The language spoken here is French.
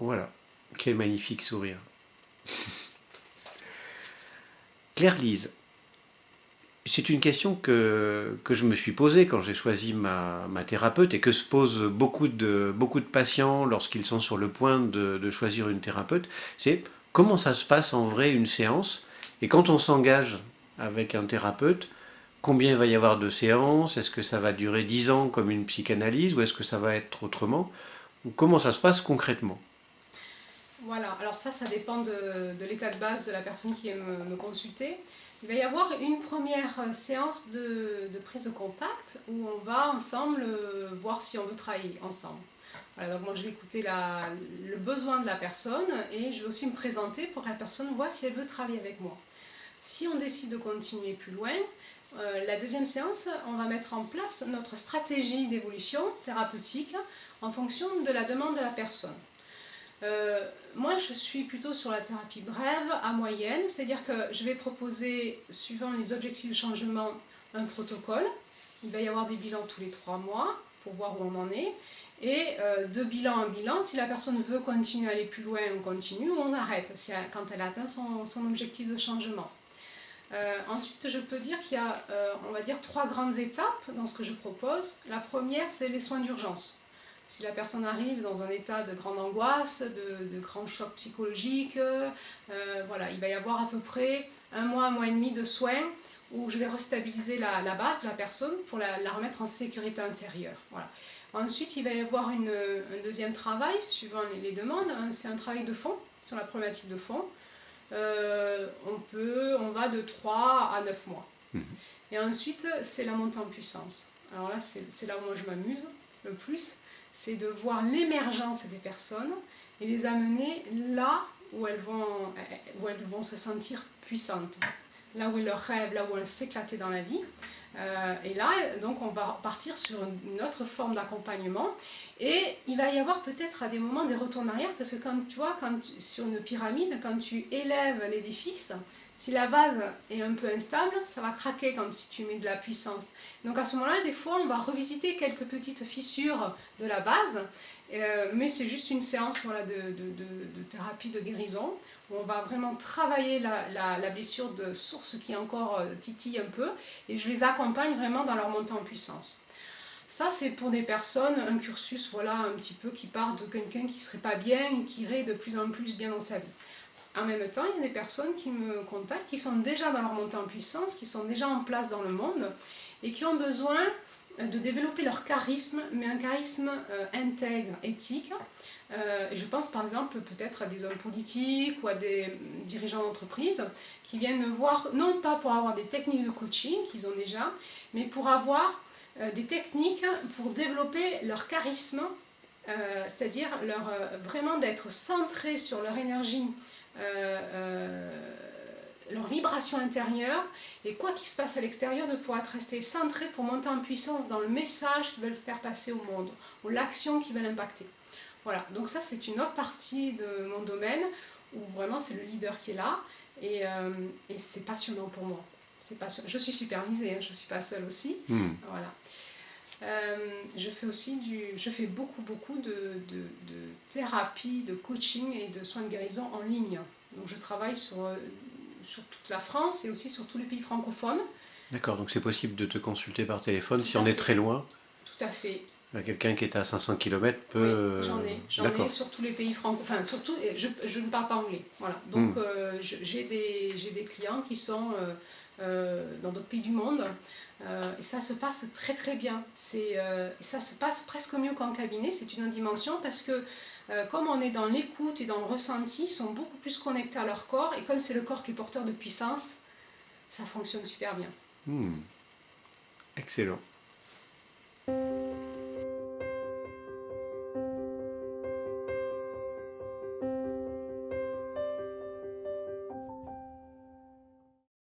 Voilà, quel magnifique sourire. Claire-Lise, c'est une question que je me suis posée quand j'ai choisi ma thérapeute et que se posent beaucoup de patients lorsqu'ils sont sur le point de choisir une thérapeute. C'est comment ça se passe en vrai une séance et quand on s'engage avec un thérapeute, combien il va y avoir de séances? Est-ce que ça va durer 10 ans comme une psychanalyse ou est-ce que ça va être autrement? Ou comment ça se passe concrètement? Voilà, alors ça dépend de l'état de base de la personne qui vient me consulter. Il va y avoir une première séance de prise de contact où on va ensemble voir si on veut travailler ensemble. Voilà, donc moi je vais écouter le besoin de la personne et je vais aussi me présenter pour que la personne voit si elle veut travailler avec moi. Si on décide de continuer plus loin, la deuxième séance, on va mettre en place notre stratégie d'évolution thérapeutique en fonction de la demande de la personne. Moi, je suis plutôt sur la thérapie brève à moyenne, c'est-à-dire que je vais proposer, suivant les objectifs de changement, un protocole. Il va y avoir des bilans tous les 3 mois pour voir où on en est. Et de bilan en bilan, si la personne veut continuer à aller plus loin, on continue ou on arrête quand elle atteint son objectif de changement. Ensuite, je peux dire qu'il y a, on va dire, 3 grandes étapes dans ce que je propose. La première, c'est les soins d'urgence. Si la personne arrive dans un état de grande angoisse, de grand choc psychologique, voilà, il va y avoir à peu près un mois et demi de soins où je vais restabiliser la base de la personne pour la remettre en sécurité intérieure. Voilà. Ensuite, il va y avoir un deuxième travail, suivant les demandes. C'est un travail de fond, sur la problématique de fond. On va de 3 à 9 mois. Et ensuite, c'est la montée en puissance. Alors là, c'est là où moi je m'amuse le plus, c'est de voir l'émergence des personnes et les amener là où elles vont se sentir puissantes, là où elles leur rêvent, là où elles s'éclater dans la vie. Et là, donc, on va partir sur une autre forme d'accompagnement. Et il va y avoir peut-être à des moments des retours en arrière, parce que comme tu vois, sur une pyramide, quand tu élèves l'édifice, si la base est un peu instable, ça va craquer quand tu mets de la puissance. Donc à ce moment-là, des fois, on va revisiter quelques petites fissures de la base, mais c'est juste une séance voilà, de thérapie de guérison, où on va vraiment travailler la blessure de source qui encore titille un peu, et je les accompagne vraiment dans leur montée en puissance. Ça, c'est pour des personnes, un cursus voilà, un petit peu qui part de quelqu'un qui ne serait pas bien et qui irait de plus en plus bien dans sa vie. En même temps, il y a des personnes qui me contactent, qui sont déjà dans leur montée en puissance, qui sont déjà en place dans le monde et qui ont besoin de développer leur charisme, mais un charisme intègre, éthique. Et je pense par exemple peut-être à des hommes politiques ou à des dirigeants d'entreprise qui viennent me voir, non pas pour avoir des techniques de coaching qu'ils ont déjà, mais pour avoir des techniques pour développer leur charisme, c'est-à-dire vraiment d'être centrés sur leur énergie, leur vibration intérieure, et quoi qu'il se passe à l'extérieur, de pouvoir être resté centré pour monter en puissance dans le message qu'ils veulent faire passer au monde, ou l'action qu'ils veulent impacter. Voilà, donc ça c'est une autre partie de mon domaine, où vraiment c'est le leader qui est là, et c'est passionnant pour moi. Je suis supervisée, hein, je ne suis pas seule aussi. Voilà. Je fais beaucoup de thérapie, de coaching et de soins de guérison en ligne. Donc je travaille sur toute la France et aussi sur tous les pays francophones. D'accord, donc c'est possible de te consulter par téléphone si Tout on à est fait. très loin. Tout à fait. Quelqu'un qui est à 500 km peut... Oui, j'en ai D'accord. sur tous les pays francophones. Enfin, surtout, je ne parle pas anglais. Voilà. Donc, j'ai des clients qui sont dans d'autres pays du monde. Et ça se passe très très bien. Ça se passe presque mieux qu'en cabinet. C'est une autre dimension parce que comme on est dans l'écoute et dans le ressenti, ils sont beaucoup plus connectés à leur corps. Et comme c'est le corps qui est porteur de puissance, ça fonctionne super bien. Excellent.